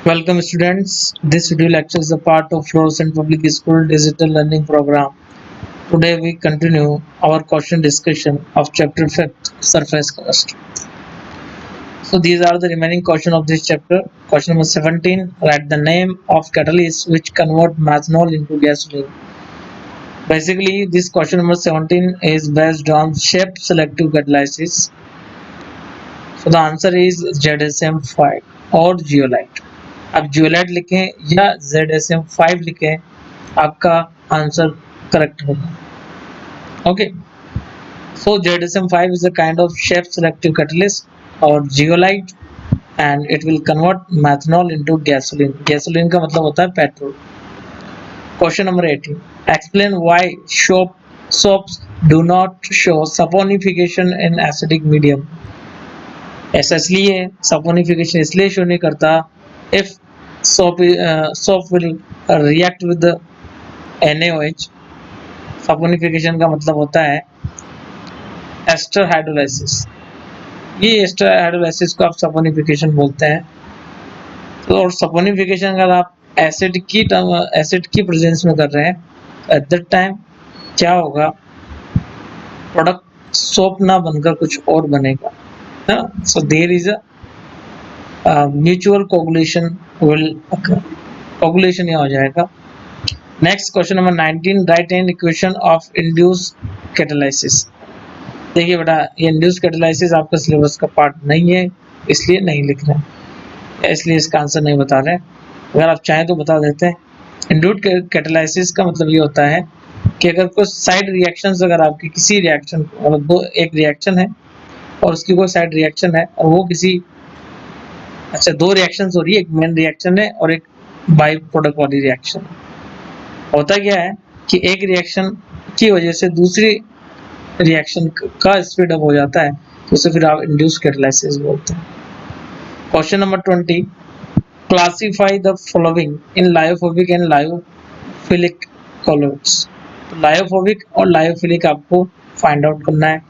Welcome students. This video lecture is a part of Fluorescent Public School Digital Learning Program. Today we continue our question discussion of chapter 5 Surface Crust. So these are the remaining question of this chapter. Question number 17. Write the name of catalyst which convert methanol into gasoline. Basically this question number 17 is based on shape selective catalysis. So the answer is ZSM5 और zeolite. आप zeolite लिखें या ZSM5 लिखें, आपका answer correct होगा. Okay. So ZSM5 is a kind of shape selective catalyst or zeolite and it will convert methanol into gasoline. Gasoline का मतलब होता है petrol. Question number 18. Explain why soaps do not show saponification in acidic medium. ऐसा इसलिए saponification इसलिए show नहीं करता if soap will react with the NaOH. saponification का मतलब होता है एस्टर हाइड्रोलाइसिस. ये एस्टर हाइड्रोलाइसिस को आप सपोनिफिकेशन बोलते हैं. तो और सपोनिफिकेशन अगर आप एसिड की प्रेजेंस में कर रहे हैं एट दैट टाइम क्या होगा, प्रोडक्ट सोप ना बनकर कुछ और बनेगा. So there is a mutual coagulation will occur. Coagulation यहाँ हो जाएगा. Next question number 19. Write an equation of induce catalysis. देखिए बेटा, ये इंड्यूस कैटालाइसिस आपका सिलेबस का पार्ट नहीं है, इसलिए नहीं लिख रहे हैं, इसलिए इसका आंसर नहीं बता रहे. अगर आप चाहें तो बता देते हैं. इंड्यूस कैटालाइसिस का मतलब ये होता है कि अगर कोई साइड रिएक्शंस, अगर आपकी किसी रिएक्शन दो एक रिएक्शन है और उसकी कोई साइड रिएक्शन है और वो किसी दो रिएक्शंस हो रही है, एक मेन रिएक्शन है और एक बाई प्रोडक्ट वाली रिएक्शन. होता क्या है कि एक रिएक्शन की वजह से दूसरी रिएक्शन का स्पीड अप हो जाता है, तो उसे फिर आप इंड्यूस कैटालाइसिस बोलते हैं. Question number 20. Classify the following in lyophobic and lyophilic colloids. तो लायोफोबिक और लायोफिलिक आपको फाइंड आउट करना है.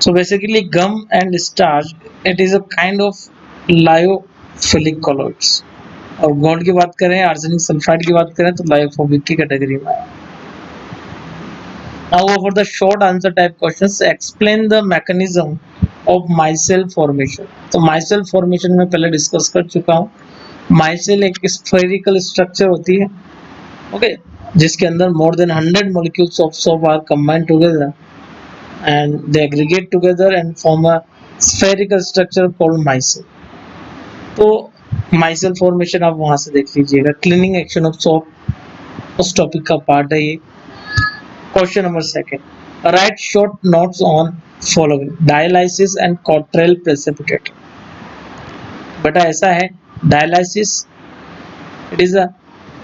So basically gum and starch it is a kind of lyophilic colloids. और गोल्ड की बात करें, आर्सेनिक सल्फाइड की बात करें, तो लायोफोबिक की कैटेगरी में है. Now for the short answer type questions, explain the mechanism of micelle formation. तो micelle formation में पहले डिस्कस कर चुका हूँ. micelle एक spherical structure होती है, okay, जिसके अंदर more than 100 molecules of soap are combined together and they aggregate together and form a spherical structure called micelle. तो micelle formation आप वहां से देख लीजिएगा. cleaning action of soap उस टॉपिक का पार्ट है ये. Question number 2. Write short notes on following: dialysis and Cottrell precipitator. बेटा ऐसा है, dialysis it is a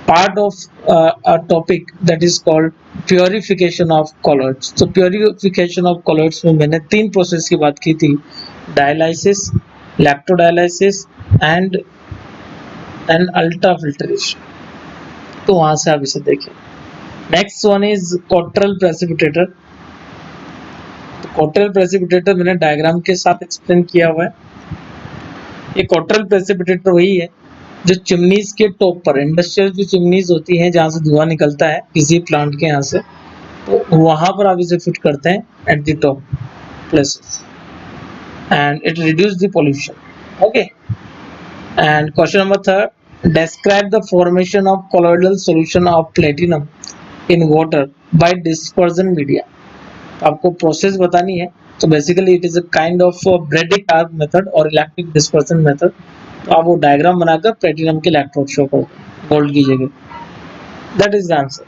part of a topic that is called purification of colloids. तो purification of colloids में मैंने 3 प्रोसेस की बात की थी: dialysis, lactodialysis and ultrafiltration. तो वहां से आप इसे देखें. Next one is Cottrell precipitator. तो Cottrell precipitator मैंने डायग्राम के साथ एक्सप्लेन किया हुआ है. ये Cottrell precipitator वही है जो चिमनीज के टॉप पर, इंडस्ट्रियल जो चिमनीज होती हैं जहां से धुआं निकलता है किसी प्लांट के यहाँ से, तो वहां पर आप इसे फिट करते हैं at the top places and it reduce the pollution. Okay. And question number 3. Describe the formation of colloidal solution of platinum in water bye dispersion media. आपको प्रोसेस बतानी है. तो basically it is a kind of Bredig arc method और electric dispersion method. तो आप वो diagram बनाकर platinum के इलेक्ट्रोड शो कर गोल्ड की जगह. That is the answer.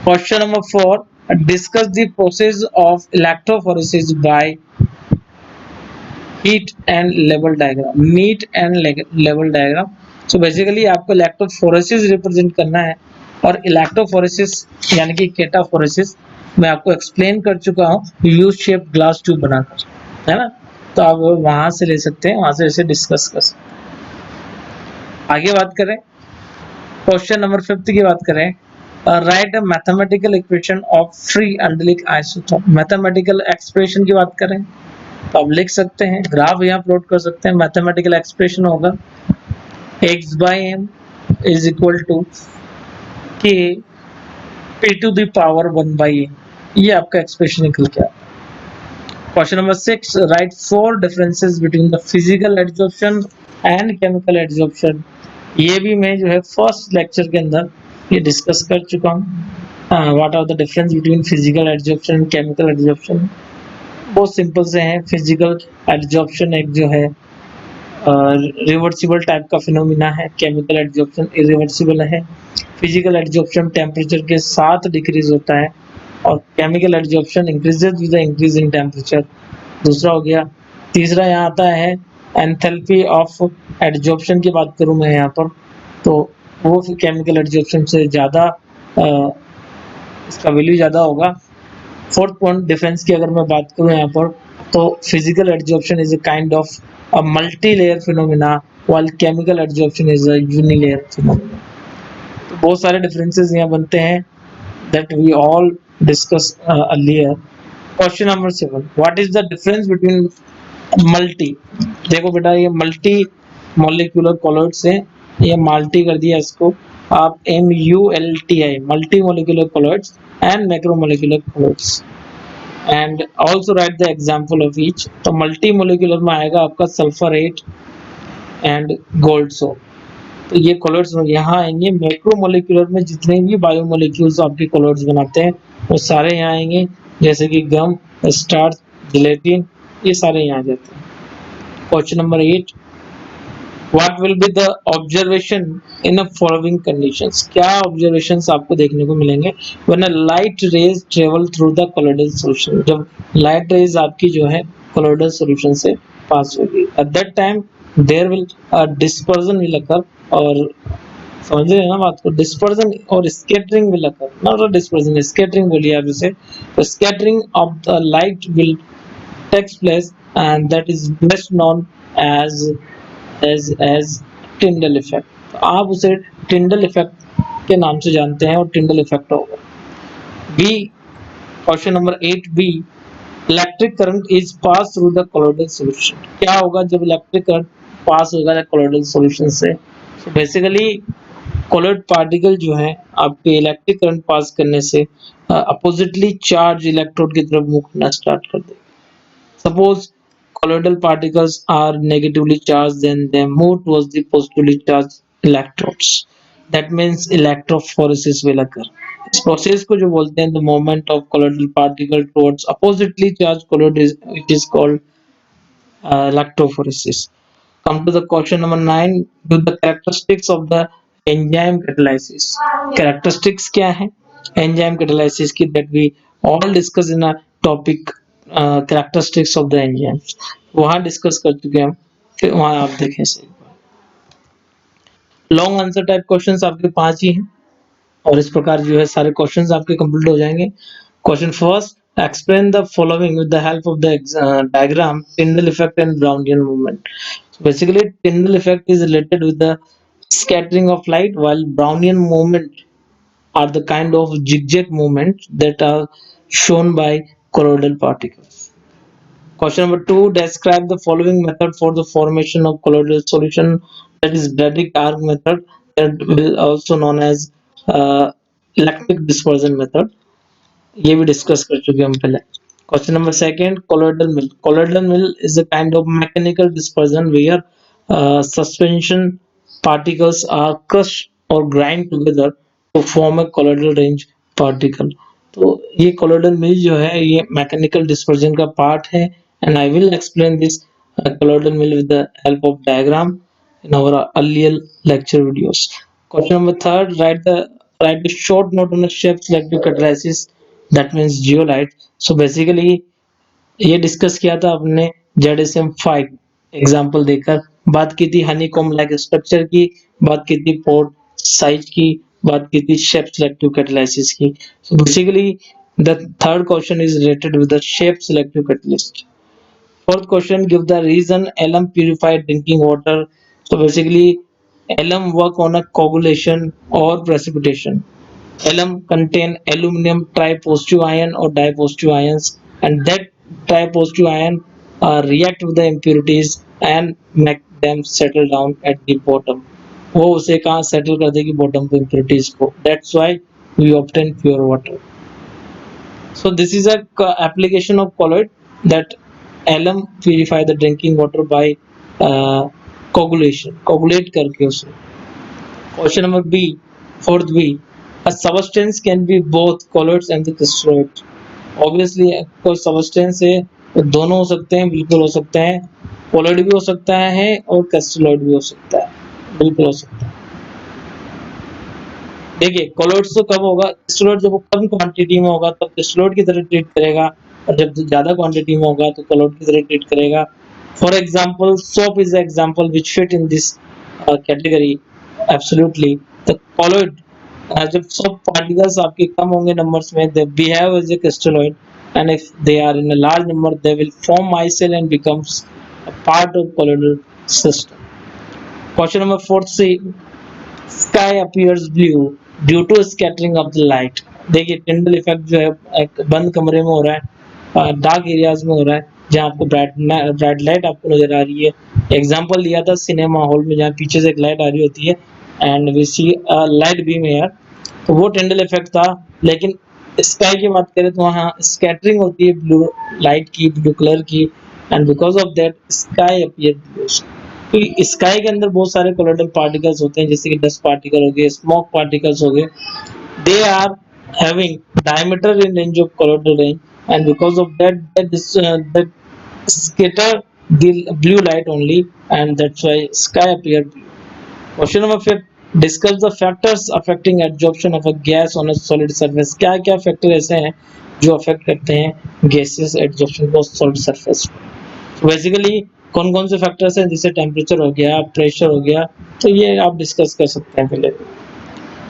Question number 4. Discuss the process of electrophoresis by heat and level diagram. Meet and level diagram. So basically आपको इलेक्ट्रोफोरेसिस रिप्रेजेंट करना है और इलेक्ट्रोफोरेसिस यानी कि केटाफोरेसिस मैं आपको एक्सप्लेन कर चुका हूँ यू शेप ग्लास ट्यूब बनाकर, है ना. तो आप वहां से ले सकते हैं, वहां से इसे डिस्कस कर सकते हैं. आगे बात करें, क्वेश्चन नंबर 5 की बात करें. Write a mathematical equation of Freundlich isotope. Mathematical expression की बात करें तो आप लिख सकते हैं, ग्राफ यहाँ प्लॉट कर सकते हैं. मैथमेटिकल एक्सप्रेशन होगा x by m is equal to k p to the power 1 by n. ये आपका एक्सप्रेशन निकल के आता है। Question number 6, right four differences between the physical adsorption and chemical adsorption. ये भी मैं जो है फर्स्ट लेक्चर के अंदर ये डिस्कस कर चुका हूँ। What are the difference between physical adsorption and chemical adsorption. बहुत सिंपल से हैं। फिजिकल एड्जॉर्प्शन एक जो है रिवर्सिबल टाइप का फिनोमिना है, केमिकल एड्जॉर्प्शन इरिवर्सिबल है। फिजिकल एड्जॉर्प्शन टेम्परेचर के साथ डिक्रीज होता है और chemical adsorption increases with the increase in temperature. दूसरा हो गया। तीसरा यहाँ आता है एंथैल्पी ऑफ एड्जॉर्प्शन की बात करूँ मैं यहाँ पर, तो वो केमिकल एड्जॉर्प्शन से ज़्यादा इसका वैल्यू ज़्यादा होगा। फोर्थ पॉइंट डिफरेंस की अगर मैं बात करूं यहाँ पर, तो physical adsorption is a kind of a multi layer phenomena while chemical adsorption is a unilayer phenomena. तो बहुत सारे डिफरेंसेस यहाँ बनते हैं that we all discuss earlier. Question number 7, what is the difference between multi. देखो बेटा ये multi molecular कॉलोइड्स है, ये मल्टी कर दिया इसको आप MULTI multi molecular colloids and macromolecular colloids and also write the example of each. तो मल्टी मोलिकुलर में आएगा आपका सल्फर 8 एंड गोल्ड सोप। तो ये कॉलोइड्स यहाँ आएंगे। मैक्रोमोलिकुलर में जितने भी बायोमोलिक्यूल्स आपके कॉलोइड्स बनाते हैं वो सारे यहाँ आएंगे, जैसे कि गम, स्टार्च, जिलेटिन, ये सारे यहाँ आ जाते हैं। Question number 8, what will be the observation in following conditions. क्या ऑब्जर्वेशंस आपको देखने को मिलेंगे when a light rays travel through the colloidal solution. जब लाइट रेज आपकी जो है कोलोइडल सॉल्यूशन से पास होगी, at that time there will dispersion will occur. और समझ रहे हैं ना बात को, डिस्पर्जन और scattering will occur, not dispersion, scattering बोलिए आप इसे। तो scattering of the light will takes place and that is best known as as Tyndall effect. तो आप उसे टिंडल इफेक्ट के नाम से जानते हैं और टिंडल इफेक्ट होगा। B, question number 8 B, electric current is pass through the colloidal solution. क्या होगा जब इलेक्ट्रिक करंट पास होगा कोलोइडल सॉल्यूशन से? तो बेसिकली कोलोइड पार्टिकल जो है आपके इलेक्ट्रिक करंट पास करने से अपोजिटली चार्ज इलेक्ट्रोड की तरफ मूव करना स्टार्ट कर देगा। Suppose colloidal particles are negatively charged, then they move towards the positively charged electrodes. That means electrophoresis will occur. इस प्रोसेस को जो बोलते हैं the movement of colloidal particle towards oppositely charged colloid is it is called electrophoresis. Come to the question number 9. Do the characteristics of the enzyme catalysis. Characteristics क्या है enzyme catalysis की, that we all discuss in a topic characteristics of the enzymes. वहाँ discuss कर चुके हैं हम, फिर वहाँ आप देखें से लॉन्ग आंसर टाइप क्वेश्चंस आपके 5 ही हैं और इस प्रकार जो है सारे क्वेश्चंस आपके कंप्लीट हो जाएंगे। Question first, explain the following with the help of the diagram Tyndall effect and Brownian movement. So basically Tyndall effect is related with the scattering of light, while Brownian movement are the kind of zigzag movements that are shown by colloidal particles. Question number 2, describe the following method for the formation of colloidal solution, that is Bragg arc method, that will also known as electric dispersion method. ये भी discuss कर चुके हम पहले। Question number second, colloidal mill. Colloidal mill is a kind of mechanical dispersion where suspension particles are crushed or grind together to form a colloidal range particle. तो ये colloidal mill जो है ये मैकेनिकल डिस्पर्जन का part है and I will explain this colloidal mill with the help of diagram in our earlier lecture videos. Question number third, write a short note on the shape selective catalysis, that means zeolite. So basically ये discuss किया था आपने ZSM5 example देकर, बात की थी honeycomb like structure की, बात की थी पोर्ट साइज की, बात की थी शेप सेलेक्टिव कैटालिसिस की। So basically the third question is related with the shape selective catalyst. Fourth question, give the reason alum purified drinking water. So basically alum work on a coagulation or precipitation. Alum contain aluminum tripositive ion or dipositive ions, and that tripositive ion react with the impurities and make them settle down at the bottom. वो उसे कहाँ settle कर देगी, bottom पे impurities को. That's why we obtain pure water. So this is a application of colloid that alum purify the drinking water by coagulation, coagulate करके उसे. Question number B, fourth B. A substance can be both colloids and the crystalloids. Obviously कोई substance है तो दोनों हो सकते हैं, बिल्कुल हो सकते हैं. Colloid भी हो सकता है और crystalloid भी हो सकता है, बिल्कुल हो सकता है. देखिए कोलोइड्स तो कब होगा, क्रिस्टलोइड जब वो कम क्वांटिटी में होगा तब क्रिस्टलोइड की तरह ट्रीट करेगा, और जब ज्यादा क्वांटिटी में होगा तो कोलोइड की तरह ट्रीट करेगा. For example soap is the example which fit in this category absolutely. The colloid जब सोप पार्टिकल्स आपके कम होंगे नंबर्स में, they behave as a crystalloid, and if they are in a large number they will form micelle and becomes a part of colloidal system. Question number 4 से sky appears blue due to scattering of the light. देखिए Tyndall effect जो है एक बंद कमरे में हो रहा है, डार्क एरियाज में हो रहा है, जहाँ आपको ब्राइट लाइट आपको नजर आ रही है. एग्जांपल लिया था सिनेमा हॉल में, जहाँ पीछे से एक लाइट आ रही होती है and we see light beam air, तो वो टिंडल इफेक्ट था. लेकिन स्काई की बात करें तो वहाँ स्कैटरिंग होती है ब्लू लाइट की, ब्लू कलर की, and because of that sky appear blue. क्योंकि स्काई के अंदर बहुत सारे कोलोइडल पार्टिकल्स होते हैं, जैसे कि डस्ट पार्टिकल हो गए, स्मोक पार्टिकल्स हो गए. They are having diameter in range of colloidal range, and because of that that scatter the blue light only, and that's why sky appear blue. Question number 5, discuss the factors affecting absorption of a gas on a solid surface. क्या क्या factor ऐसे हैं जो affect करते हैं gases absorption को solid surface पर. Basically कौन कौन से फैक्टर्स हैं, जैसे टेम्परेचर हो गया, प्रेशर हो गया, तो ये आप डिस्कस कर सकते हैं पहले.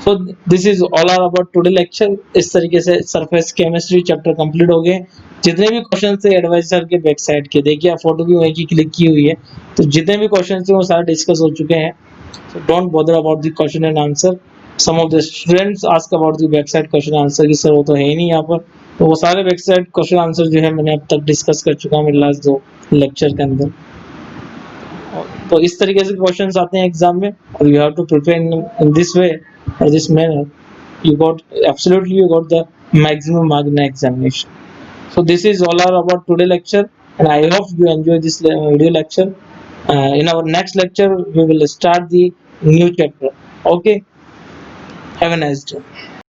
So this is all are about today lecture. इस तरीके से सरफेस केमिस्ट्री चैप्टर कंप्लीट हो गए. जितने भी क्वेश्चन थे एडवाइजर के बैक साइड के, देखिए आप फोटो भी वहीं की क्लिक की हुई है, तो जितने भी क्वेश्चन थे वो सारे डिस्कस हो चुके हैं. So don't bother about the question and answer. Some of the students ask about the backside question answer की सर वो तो है ही नहीं यहाँ पर, तो वो सारे backside question answer जो है मैंने अब तक डिस्कस कर चुका हूँ मेरे लास्ट 2 लेक्चर के अंदर. तो इस तरीके से क्वेश्चंस आते हैं एग्जाम में, और you have to prepare in this way और this manner. You got absolutely you got the maximum mark in the examination. So this is all are about today lecture, and I hope you enjoy this video lecture. In our next lecture we will start the new chapter. Okay, have a nice day.